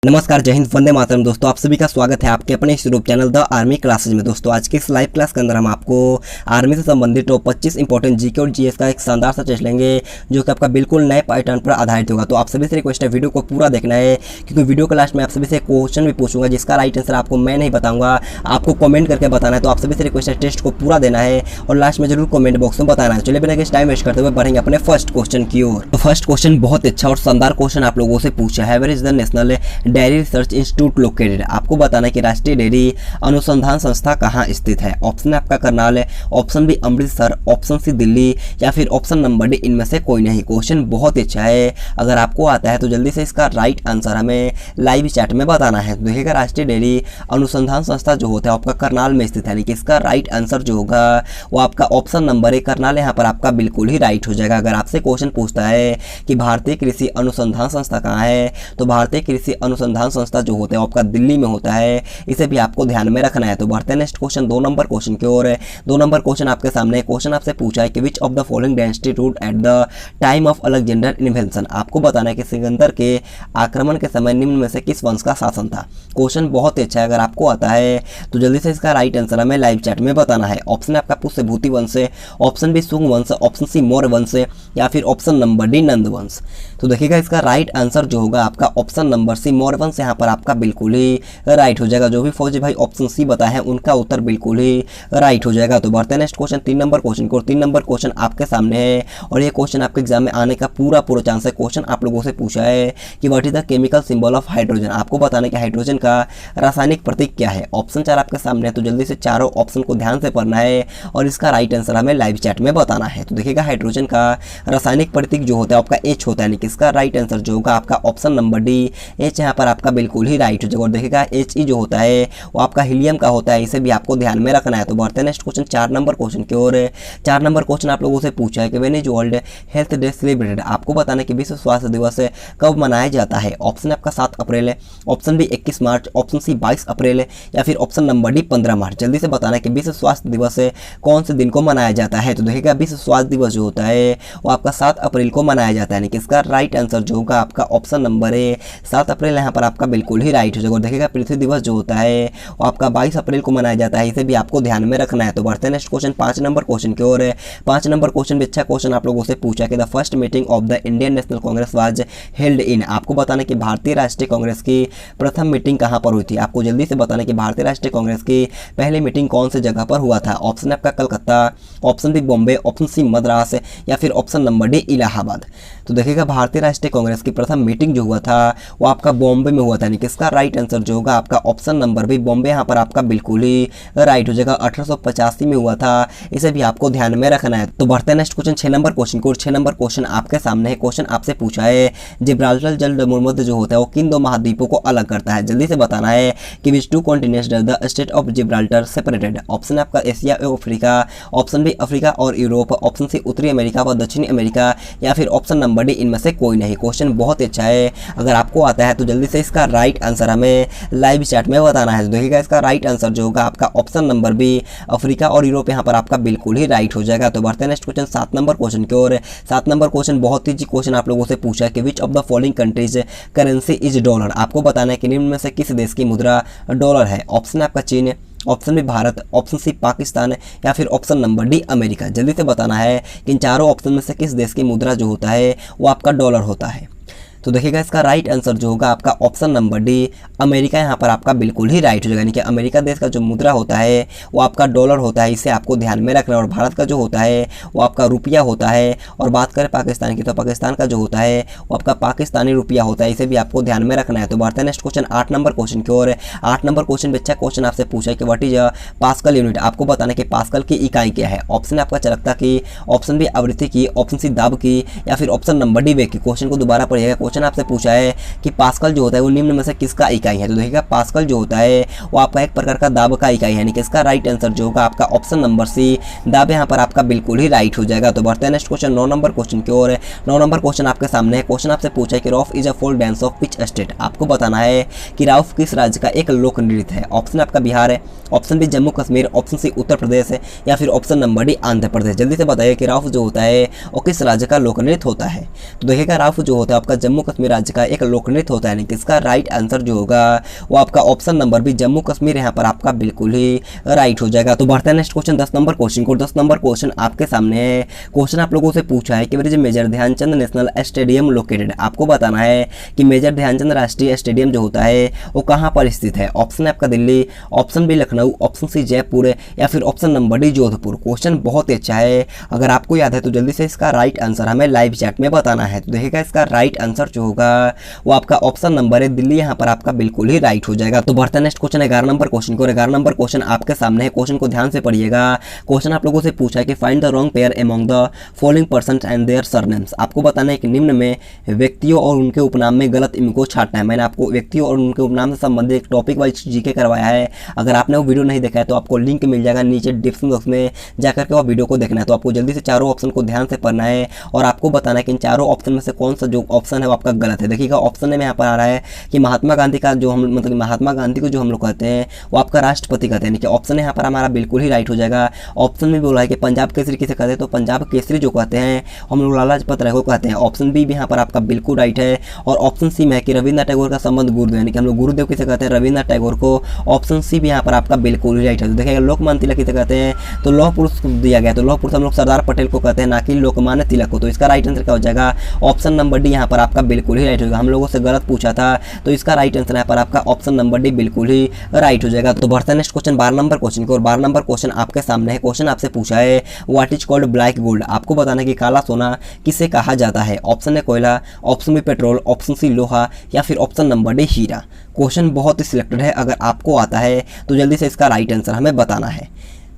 नमस्कार, जय हिंद, वंदे मातरम। दोस्तों आप सभी का स्वागत है आपके अपने इस YouTube channel the army classes में। दोस्तों आज के इस लाइव क्लास के अंदर हम आपको आर्मी से संबंधित टॉप 25 इंपॉर्टेंट जीके और जीएस का एक शानदार सा टेस्ट लेंगे जो कि आपका बिल्कुल नए पैटर्न पर आधारित होगा। तो आप सभी से रिक्वेस्ट है वीडियो को पूरा देखना है, क्योंकि वीडियो के लास्ट में आप सभी से क्वेश्चन भी पूछूंगा जिसका राइट आंसर आपको मैं नहीं बताऊंगा, आपको कॉमेंट करके बताना है। तो आप सभी से रिक्वेस्ट है टेस्ट को पूरा देना है और लास्ट में जरूर कॉमेंट बॉक्स में बताना है। चलिए बिना किसी टाइम वेस्ट करते हुए बढ़ेंगे अपने फर्स्ट क्वेश्चन की ओर। तो फर्स्ट क्वेश्चन बहुत अच्छा और शानदार क्वेश्चन आप लोगों से पूछा है। Where is the national dairy research institute located. आपको बताना है कि राष्ट्रीय डेयरी अनुसंधान संस्था कहाँ स्थित है। ऑप्शन आपका करनाल है, option B Amritsar, option C Delhi या फिर ऑप्शन नंबर डी इनमें से कोई नहीं। क्वेश्चन बहुत अच्छा है, अगर आपको आता है तो जल्दी से इसका राइट आंसर हमें लाइव चैट में बताना है। तो देखिएगा राष्ट्रीय डेयरी अनुसंधान संस्था जो होता है आपका करनाल में स्थित है, लेकिन इसका राइट आंसर जो होगा वो आपका ऑप्शन नंबर ए करनाल यहाँ पर आपका बिल्कुल ही राइट हो जाएगा। अगर आपसे क्वेश्चन पूछता है कि भारतीय कृषि अनुसंधान संस्था कहाँ है, तो भारतीय कृषि अनुसंधान संस्था जो होता है आपका दिल्ली में होता है, इसे भी आपको ध्यान में रखना है। तो बढ़ते हैं नेक्स्ट क्वेश्चन 2 नंबर क्वेश्चन की ओर। 2 नंबर क्वेश्चन आपके सामने। क्वेश्चन आपसे पूछा है कि विच of the following dynasty ruled at the time of Alexander invention. आपको बताना है कि सिकंदर के आक्रमण के समय निम्न में से किस वंश का शासन था। क्वेश्चन बहुत ही अच्छा है, अगर आपको आता है तो जल्दी से इसका राइट आंसर हमें लाइव चैट में बताना है। ऑप्शन आपका पुष्यभूति वंश, ऑप्शन बी शुंग वंश, ऑप्शन सी मौर्य वंश या फिर ऑप्शन नंबर डी नंद वंश। तो देखिएगा इसका राइट आंसर जो होगा आपका ऑप्शन नंबर सी मौर्य वंश यहाँ पर आपका बिल्कुल ही राइट हो जाएगा। जो भी फौजी भाई ऑप्शन सी बताए हैं उनका उत्तर बिल्कुल ही राइट हो जाएगा। तो बढ़ते हैं नेक्स्ट क्वेश्चन 3 नंबर क्वेश्चन को। 3 नंबर क्वेश्चन आपके सामने है और ये क्वेश्चन आपके एग्जाम में आने का पूरा चांस है। क्वेश्चन आप लोगों से पूछा है कि what is the chemical symbol of hydrogen. आपको बताना है कि हाइड्रोजन का रासायनिक प्रतीक क्या है। ऑप्शन 4 आपके सामने है, तो जल्दी से चारों ऑप्शन को ध्यान से पढ़ना है और इसका राइट आंसर हमें लाइव चैट में बताना है। तो देखिएगा हाइड्रोजन का रासायनिक प्रतीक जो होता है आपका एच होता है, इसका राइट आंसर जो होगा आपका ऑप्शन नंबर डी एच यहाँ पर आपका बिल्कुल ही राइट हो जाएगा। और देखिएगा एच ई जो होता है वो आपका हीलियम का होता है, इसे भी आपको ध्यान में रखना है। तो बढ़ते हैं नेक्स्ट क्वेश्चन 4 नंबर क्वेश्चन की ओर। 4 नंबर क्वेश्चन आप लोगों से पूछा है कि when is world health day celebrated. आपको बताना है कि विश्व स्वास्थ्य दिवस कब मनाया जाता है। ऑप्शन आपका 7 अप्रैल है, ऑप्शन बी 21 मार्च, ऑप्शन सी 22 अप्रैल है या फिर ऑप्शन नंबर डी 15 मार्च। जल्दी से बताना है कि विश्व स्वास्थ्य दिवस कौन से दिन को मनाया जाता है। तो देखिएगा विश्व स्वास्थ्य दिवस जो होता है वो आपका 7 अप्रैल को मनाया जाता है, लेकिन इसका राइट आंसर जो होगा आपका ऑप्शन नंबर ए 7 अप्रैल यहाँ पर आपका बिल्कुल ही राइट हो जाएगा। और देखिएगा पृथ्वी दिवस जो होता है वो आपका 22 अप्रैल को मनाया जाता है, इसे भी आपको ध्यान में रखना है। तो बढ़ते हैं नेक्स्ट क्वेश्चन 5 नंबर क्वेश्चन की ओर। 5 नंबर क्वेश्चन भी अच्छा क्वेश्चन आप लोगों से पूछा कि the first meeting of the Indian national Congress was held in. आपको बताना कि भारतीय राष्ट्रीय कांग्रेस की प्रथम मीटिंग कहां पर हुई थी। आपको जल्दी से बताना कि भारतीय राष्ट्रीय कांग्रेस की पहली मीटिंग कौन से जगह पर हुआ था। ऑप्शन आपका Calcutta, option B Bombay, option C Madras या फिर ऑप्शन नंबर डी इलाहाबाद। तो देखिएगा भारतीय राष्ट्रीय कांग्रेस की प्रथम मीटिंग जो हुआ था वो आपका बॉम्बे में हुआ था, लेकिन इसका राइट आंसर जो होगा आपका ऑप्शन नंबर बी बॉम्बे यहाँ पर आपका बिल्कुल ही राइट हो जाएगा। 1885 में हुआ था, इसे भी आपको ध्यान में रखना है। तो बढ़ते हैं नेक्स्ट क्वेश्चन 6 नंबर क्वेश्चन को। 6 नंबर क्वेश्चन आपके सामने है। क्वेश्चन आपसे पूछा है जिब्राल्टर जलसंधि जो होता है वो किन 2 महाद्वीपों को अलग करता है। जल्दी से बताना है कि विच 2 continents does the state of Gibraltar separated. Option आपका एशिया और अफ्रीका, ऑप्शन बी अफ्रीका और यूरोप, ऑप्शन सी उत्तरी अमेरिका व दक्षिणी अमेरिका या फिर ऑप्शन नंबर डी इनमें से कोई नहीं। क्वेश्चन बहुत अच्छा है, अगर आपको आता है तो जल्दी से इसका राइट आंसर हमें लाइव चैट में बताना है। तो देखिएगा इसका राइट आंसर जो होगा आपका ऑप्शन नंबर बी अफ्रीका और यूरोप यहाँ पर आपका बिल्कुल ही राइट हो जाएगा। तो बढ़ते हैं नेक्स्ट क्वेश्चन 7 नंबर क्वेश्चन की ओर। 7 नंबर क्वेश्चन बहुत ही क्वेश्चन आप लोगों से पूछा है कि विच of the following countries currency is dollar. आपको बताना है कि निम्न में से किस देश की मुद्रा डॉलर है। ऑप्शन आपका चीन, option B Bharat, option C Pakistan या फिर ऑप्शन नंबर डी अमेरिका। जल्दी से बताना है कि इन चारों ऑप्शन में से किस देश की मुद्रा जो होता है वो आपका डॉलर होता है। तो देखिएगा इसका राइट आंसर जो होगा आपका ऑप्शन नंबर डी अमेरिका यहाँ पर आपका बिल्कुल ही राइट हो जाएगा, यानी कि अमेरिका देश का जो मुद्रा होता है वो आपका डॉलर होता है, इसे आपको ध्यान में रखना है। और भारत का जो होता है वो आपका रुपया होता है। और बात करें पाकिस्तान की तो पाकिस्तान का जो होता है वो आपका पाकिस्तानी रुपया होता है, इसे भी आपको ध्यान में रखना है। तो बढ़ते हैं नेक्स्ट क्वेश्चन 8 नंबर क्वेश्चन की ओर। 8 नंबर क्वेश्चन अच्छा क्वेश्चन आपसे पूछा है कि व्हाट इज पास्कल यूनिट। आपको बताना कि पास्कल की इकाई क्या है। ऑप्शन आपका चालकता की, ऑप्शन बी आवृत्ति की, ऑप्शन सी दाब की या फिर ऑप्शन नंबर डी वेग की। क्वेश्चन को दोबारा पढ़िएगा। क्वेश्चन आपसे पूछा है कि पास्कल जो होता है वो निम्न में से किसका इकाई है। तो देखिएगा पास्कल जो होता है वो आपका एक प्रकार का दाब का इकाई है, यानी कि इसका राइट आंसर जो होगा आपका ऑप्शन नंबर सी दाब यहाँ पर आपका बिल्कुल ही राइट हो जाएगा। तो बढ़ते हैं नेक्स्ट क्वेश्चन 9 नंबर क्वेश्चन की ओर। 9 नंबर क्वेश्चन आपके सामने है। क्वेश्चन आपसे पूछा है कि Rouf is a folk dance of which state. आपको बताना है कि रॉफ किस राज्य का एक लोक नृत्य है। ऑप्शन आपका बिहार है, option B Jammu Kashmir, option C Uttar Pradesh है या फिर option number D Andhra Pradesh. जल्दी से बताइए कि रॉफ जो होता है वो किस राज्य का लोक नृत्य होता है। तो देखिएगा रॉफ जो होता है आपका जम्मू जम्मू कश्मीर राज्य का एक लोक नृत्य होता है। यानी कि इसका राइट आंसर जो होगा वो आपका option number B Jammu Kashmir यहाँ पर आपका बिल्कुल ही राइट हो जाएगा। तो बढ़ते हैं नेक्स्ट क्वेश्चन 10 नंबर क्वेश्चन को। 10 नंबर क्वेश्चन आपके सामने है। क्वेश्चन आप लोगों से पूछा है कि major Dhyan Chand national stadium located. आपको बताना है कि मेजर ध्यानचंद राष्ट्रीय स्टेडियम जो होता है वो कहाँ पर स्थित है। ऑप्शन है आपका Delhi, option B Lucknow, option C Jaipur या फिर option number D Jodhpur. Question बहुत ही अच्छा है, अगर आपको याद है तो जल्दी से इसका राइट आंसर हमें लाइव चैट में बताना है। तो देखिएगा इसका राइट आंसर जो होगा वो आपका ऑप्शन नंबर है दिल्ली, यहाँ पर आपका बिल्कुल ही राइट हो जाएगा। तो बढ़ते हैं नेक्स्ट क्वेश्चन 11 नंबर क्वेश्चन को। 11 नंबर क्वेश्चन आपके सामने है। क्वेश्चन को ध्यान से पढ़िएगा। क्वेश्चन आप लोगों से पूछा है कि find the wrong pair among the following persons and their surnames. आपको बताना है कि निम्न में व्यक्तियों और उनके उपनाम में गलत इम को छांटना है। मैंने आपको व्यक्तियों और उनके उपनाम से संबंधित एक टॉपिक वाइज जीके करवाया है। अगर आपने वो वीडियो नहीं देखा है तो आपको लिंक मिल जाएगा नीचे डिस्क्रिप्शन बॉक्स में, जाकर के वो वीडियो को देखना है। तो आपको जल्दी से चारों ऑप्शन को ध्यान से पढ़ना है और आपको बताना है कि इन चारों ऑप्शन में से कौन सा जो ऑप्शन है वो आपका गलत है। देखिएगा ऑप्शन में यहाँ पर आ रहा है कि महात्मा गांधी का जो हम मतलब महात्मा गांधी को जो हम लोग कहते हैं वो आपका राष्ट्रपति कहते हैं। ऑप्शन यहाँ पर हमारा बिल्कुल ही राइट हो जाएगा। ऑप्शन में बोला है कि पंजाब केसरी किसे कहते हैं, तो पंजाब केसरी जो कहते हैं हम लोग लाला लाजपत राय को कहते हैं। ऑप्शन बी भी यहाँ पर आपका बिल्कुल राइट है। और ऑप्शन सी में है कि रविंद्रनाथ टैगोर का संबंध गुरुदेव, यानी कि हम लोग गुरुदेव किसे कहते हैं, रविंद्रनाथ टैगोर को। ऑप्शन सी भी यहाँ पर आपका बिल्कुल ही राइट है। तो देखिएगा लोकमान्य तिलक किसे कहते हैं, तो लौह पुरुष दिया गया, तो लौह पुरुष हम लोग सरदार पटेल को कहते हैं, ना कि लोकमान्य तिलक को। तो इसका राइट आंसर क्या हो जाएगा, ऑप्शन नंबर डी यहाँ पर आपका बिल्कुल ही राइट होगा। हम लोगों से गलत पूछा था तो इसका राइट आंसर यहाँ पर आपका ऑप्शन नंबर डी बिल्कुल ही राइट हो जाएगा। तो बढ़ते हैं नेक्स्ट क्वेश्चन 12 नंबर क्वेश्चन को। और 12 नंबर क्वेश्चन आपके सामने है। क्वेश्चन आपसे पूछा है what is called black gold. आपको बताना है कि काला सोना किसे कहा जाता है। ऑप्शन है कोयला, option B petrol, option C लोहा या फिर ऑप्शन नंबर डी हीरा। क्वेश्चन बहुत ही सिलेक्टेड है, अगर आपको आता है तो जल्दी से इसका राइट आंसर हमें बताना है।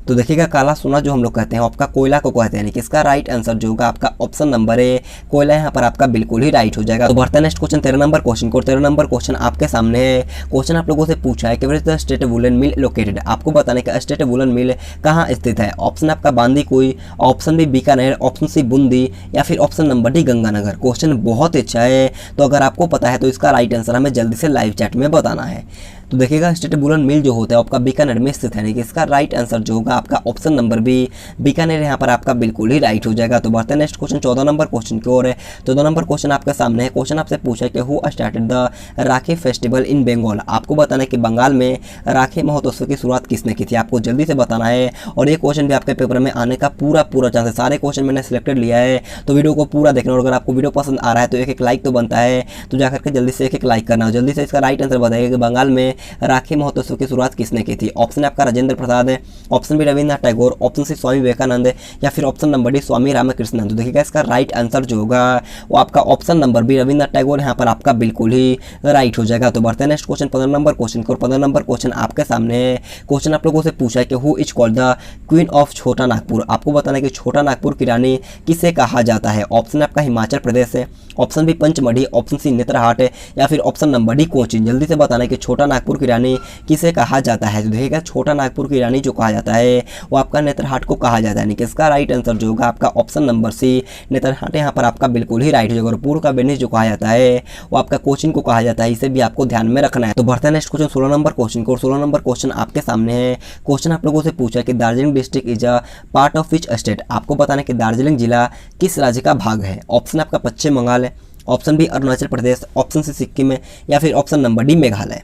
तो देखिएगा काला सोना जो हम लोग कहते हैं आपका कोयला को कहते हैं, यानी कि इसका राइट आंसर जो होगा आपका ऑप्शन नंबर है कोयला, यहाँ पर आपका बिल्कुल ही राइट हो जाएगा। तो बढ़ते हैं नेक्स्ट क्वेश्चन 13 नंबर क्वेश्चन को। 13 नंबर क्वेश्चन आपके सामने है। क्वेश्चन आप लोगों से पूछा है कि where is the state woollen mill located. आपको बताने का स्टेट वुलन मिल कहाँ स्थित है। ऑप्शन आपका Bandikui, option B Bikaner, option C Bundi या फिर option number D Ganganagar. Question बहुत अच्छा है, तो अगर आपको पता है तो इसका राइट आंसर हमें जल्दी से लाइव चैट में बताना है। तो देखिएगा स्टेट वुलन मिल जो होता है आपका बीकानेर में स्थित है, कि इसका राइट आंसर जो होगा आपका ऑप्शन नंबर बी बीकानेर, यहाँ पर आपका बिल्कुल ही राइट हो जाएगा। तो बढ़ते हैं नेक्स्ट क्वेश्चन 14 नंबर क्वेश्चन की ओर है। 14 नंबर क्वेश्चन आपके सामने है। क्वेश्चन आपसे पूछा है कि who started the Rakhi festival in Bengal. आपको बताना है कि बंगाल में राखी महोत्सव की शुरुआत किसने की थी। आपको जल्दी से बताना है और ये क्वेश्चन भी आपके पेपर में आने का पूरा चांस है। सारे क्वेश्चन मैंने सिलेक्टेड लिया है, तो वीडियो को पूरा देखना। और अगर आपको वीडियो पसंद आ रहा है तो एक लाइक तो बनता है, तो जाकर के जल्दी से एक लाइक करना। जल्दी से इसका राइट आंसर बताइए कि बंगाल में राखी महोत्सव की शुरुआत किसने की थी। ऑप्शन आपका राजेंद्र प्रसाद है, option B Rabindranath Tagore, option C Swami Vivekananda या फिर option number D Swami Ramakrishnan. तो देखिएगा इसका राइट आंसर जो होगा वो आपका option number B Rabindranath Tagore, यहाँ पर आपका बिल्कुल ही राइट हो जाएगा। तो बढ़ते हैं नेक्स्ट क्वेश्चन 15 नंबर क्वेश्चन को। 15 नंबर क्वेश्चन आपके सामने है। क्वेश्चन आप लोगों से पूछा है कि who is called the queen of छोटा नागपुर। आपको बताना है कि छोटा नागपुर की रानी किसे कहा जाता है। ऑप्शन आपका हिमाचल प्रदेश है, option B Pachmarhi, option C Netarhat या फिर ऑप्शन नंबर डी कोचीन। जल्दी से बताना है कि छोटा नागपुर की रानी किसे कहा जाता है। तो देखिएगा छोटा नागपुर की रानी जो कहा जाता है वो आपका नेत्रहाट को कहा जाता है, यानी कि इसका राइट आंसर जो होगा आपका ऑप्शन नंबर सी नेत्रहाट, यहाँ पर आपका बिल्कुल ही राइट हो जाएगा। और पूर्व का बेनिस जो कहा जाता है वो आपका कोचीन को कहा जाता है, इसे भी आपको ध्यान में रखना है। तो बढ़ते हैं नेक्स्ट क्वेश्चन 16 नंबर क्वेश्चन को। 16 नंबर क्वेश्चन आपके सामने है। क्वेश्चन आप लोगों से पूछा है कि Darjeeling district is a part of which state. आपको बताना है कि दार्जिलिंग जिला किस राज्य का भाग है। ऑप्शन आपका पश्चिम बंगाल है, option B Arunachal Pradesh, option C Sikkim है या फिर ऑप्शन नंबर डी मेघालय।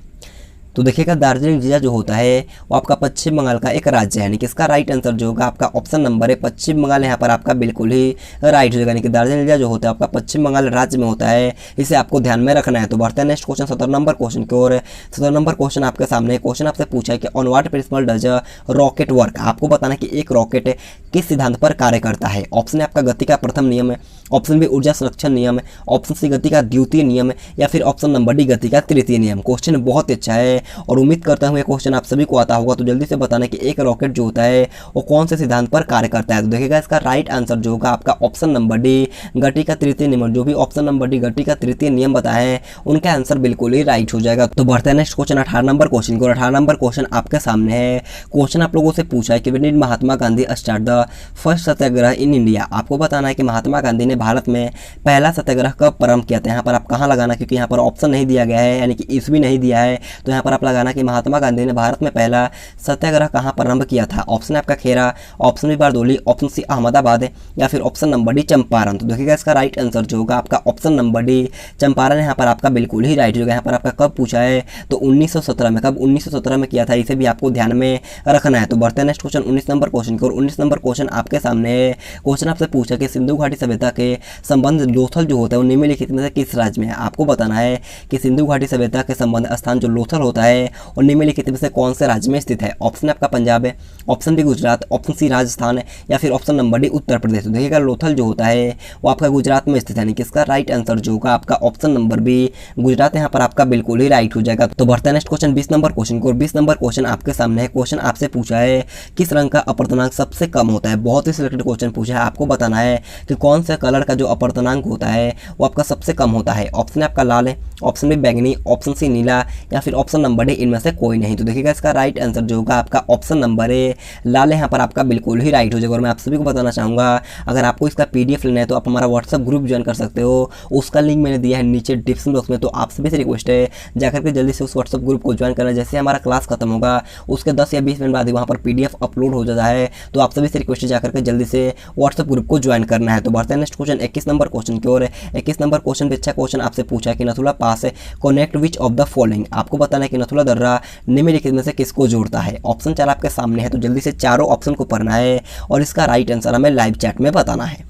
तो देखिएगा दार्जिलिंग जिला जो होता है वो आपका पश्चिम बंगाल का एक राज्य है, यानी कि इसका राइट आंसर जो होगा आपका ऑप्शन नंबर है पश्चिम बंगाल, यहाँ पर आपका बिल्कुल ही राइट हो जाएगा। यानी कि दार्जिलिंग जिला जो होता है आपका पश्चिम बंगाल राज्य में होता है, इसे आपको ध्यान में रखना है। तो बढ़ते हैं नेक्स्ट क्वेश्चन 17 नंबर क्वेश्चन की ओर। 17 नंबर क्वेश्चन आपके सामने। क्वेश्चन आपसे पूछा है कि on what principle does a rocket work. आपको बताना है कि एक रॉकेट किस सिद्धांत पर कार्य करता है। ऑप्शन है आपका गति का प्रथम नियम है, ऑप्शन बी ऊर्जा संरक्षण नियम है, ऑप्शन सी गति का द्वितीय नियम है या फिर ऑप्शन नंबर डी गति का तृतीय नियम। क्वेश्चन बहुत अच्छा है और उम्मीद करता हूँ ये क्वेश्चन आप सभी को आता होगा। तो जल्दी से बताना कि एक रॉकेट जो होता है वो कौन से सिद्धांत पर कार्य करता है। तो देखिएगा इसका राइट आंसर जो होगा आपका ऑप्शन नंबर डी गति का तृतीय नियम। जो भी ऑप्शन नंबर डी गति का तृतीय नियम बताए हैं उनका आंसर बिल्कुल ही राइट हो जाएगा। तो बढ़ते हैं नेक्स्ट क्वेश्चन 18 नंबर क्वेश्चन को। 18 नंबर क्वेश्चन आपके सामने है। क्वेश्चन आप लोगों से पूछा है कि when did Mahatma Gandhi start the first Satyagraha in India. आपको बताना है कि महात्मा गांधी ने भारत में पहला सत्याग्रह कब प्रारंभ किया था। यहाँ पर आप कहाँ लगाना, क्योंकि यहाँ पर ऑप्शन नहीं दिया गया है, यानी कि ईस्वी नहीं दिया है, तो यहाँ पर आप लगाना कि महात्मा गांधी ने भारत में पहला सत्याग्रह कहाँ प्रारंभ किया था। ऑप्शन है आपका Kheda, option B Bardoli, option C Ahmedabad या फिर ऑप्शन नंबर डी चंपारण। तो देखिएगा इसका राइट आंसर जो होगा आपका ऑप्शन नंबर डी चंपारण यहाँ पर आपका बिल्कुल ही राइट होगा। यहाँ पर आपका कब पूछा है तो 1917 में। कब 1917 में किया था, इसे भी आपको ध्यान में रखना है। तो बढ़ते हैं नेक्स्ट क्वेश्चन 19 नंबर क्वेश्चन की ओर। 19 नंबर क्वेश्चन आपके सामने है। क्वेश्चन आपसे पूछा कि सिंधु घाटी सभ्यता के संबंध लोथल जो होता है वो निम्नलिखित में से किस राज्य में है। आपको बताना है कि सिंधु घाटी सभ्यता के संबंध स्थान जो लोथल होता है और निम्नलिखित में से कौन से राज्य में स्थित है। ऑप्शन आपका पंजाब है, option B Gujarat, option C Rajasthan या फिर option number D Uttar Pradesh. तो देखिएगा लोथल जो होता है वो आपका गुजरात में स्थित है। किसका राइट आंसर जो होगा आपका ऑप्शन नंबर बी गुजरात यहाँ पर आपका बिल्कुल ही राइट हो जाएगा। तो बढ़ता है नेक्स्ट क्वेश्चन 20 नंबर क्वेश्चन को। 20 नंबर क्वेश्चन आपके सामने है। क्वेश्चन आपसे पूछा है किस रंग का अपर्तनांक सबसे कम होता है। बहुत ही सिलेक्टेड क्वेश्चन पूछा है। आपको बताना है कि कौन सा कलर का जो अपर्तनांक होता है वो आपका सबसे कम होता है। ऑप्शन आपका लाल है, ऑप्शन बी बैंगनी, ऑप्शन सी नीला या फिर ऑप्शन नंबर डी इनमें से कोई नहीं। तो देखिएगा इसका राइट आंसर जो होगा आपका ऑप्शन नंबर ए लाल यहाँ पर आपका बिल्कुल ही राइट हो जाएगा। और मैं आप सभी को बताना चाहूँगा अगर आपको इसका PDF लेना है तो आप हमारा व्हाट्सअप ग्रुप ज्वाइन कर सकते हो। उसका लिंक मैंने दिया है नीचे डिस्क्रिप्शन बॉक्स में। तो आप सभी से रिक्वेस्ट है जाकर के जल्दी से उस व्हाट्सअप ग्रुप को ज्वाइन करना। जैसे हमारा क्लास खत्म होगा उसके 10 या 20 मिनट बाद ही वहाँ पर PDF अपलोड हो जाता है। तो आप सभी से रिक्वेस्ट है जाकर के जल्दी से व्हाट्सअप ग्रुप को ज्वाइन करना है। तो बढ़ते हैं नेक्स्ट क्वेश्चन 21 नंबर क्वेश्चन की ओर। 21 नंबर क्वेश्चन पे अच्छा क्वेश्चन आपसे पूछा है कि Nathula pass connect which of the following. आपको बताना है कि नथुला दर्रा निम्नलिखित में से किसको जोड़ता है। ऑप्शन 4 आपके सामने है। तो जल्दी से चारों ऑप्शन को पढ़ना है और इसका राइट आंसर हमें लाइव चैट में बताना है।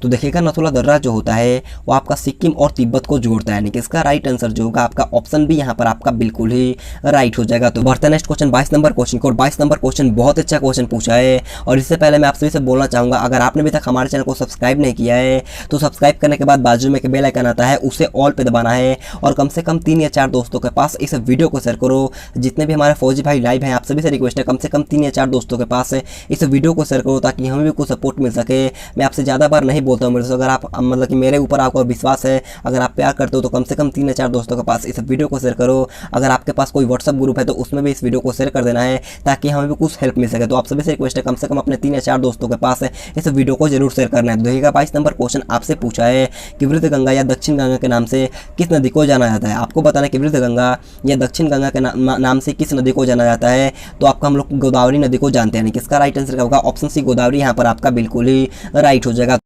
तो देखिएगा नथुला दर्रा जो होता है वो आपका सिक्किम और तिब्बत को जोड़ता है। यानी कि इसका राइट आंसर जो होगा आपका ऑप्शन बी यहाँ पर आपका बिल्कुल ही राइट हो जाएगा। तो बढ़ते हैं नेक्स्ट क्वेश्चन 22 नंबर क्वेश्चन को। 22 नंबर क्वेश्चन बहुत अच्छा क्वेश्चन पूछा है। और इससे पहले मैं आप सभी से बोलना चाहूँगा अगर आपने अभी तक हमारे चैनल को सब्सक्राइब नहीं किया है तो सब्सक्राइब करने के बाद बाजू में एक बेल आइकन आता है उसे ऑल पे दबाना है और कम से कम 3 या 4 दोस्तों के पास इस वीडियो को शेयर करो। जितने भी हमारे फौजी भाई लाइव हैं आप सभी से रिक्वेस्ट है कम से कम 3 या 4 दोस्तों के पास इस वीडियो को शेयर करो ताकि हमें भी कुछ सपोर्ट मिल सके। मैं आपसे ज़्यादा बार नहीं बोलता हूँ, मेरे से अगर आप मतलब कि मेरे ऊपर आपको विश्वास है, अगर आप प्यार करते हो तो कम से कम 3 या 4 दोस्तों के पास इस वीडियो को शेयर करो। अगर आपके पास कोई व्हाट्सअप ग्रुप है तो उसमें भी इस वीडियो को शेयर कर देना है ताकि हमें भी कुछ हेल्प मिल सके। तो आप सभी से रिक्वेस्ट है कम से कम अपने 3 या 4 दोस्तों के पास इस वीडियो को जरूर शेयर करना है। देखिएगा 22 नंबर क्वेश्चन आपसे पूछा है कि वृद्ध गंगा या दक्षिण गंगा के नाम से किस नदी को जाना जाता है। आपको बताना है कि वृद्ध गंगा या दक्षिण गंगा के नाम से किस नदी को जाना जाता है। तो आपका हम लोग गोदावरी नदी को जानते हैं। किसका राइट आंसर क्या होगा। ऑप्शन सी गोदावरी यहाँ पर आपका बिल्कुल ही राइट हो जाएगा।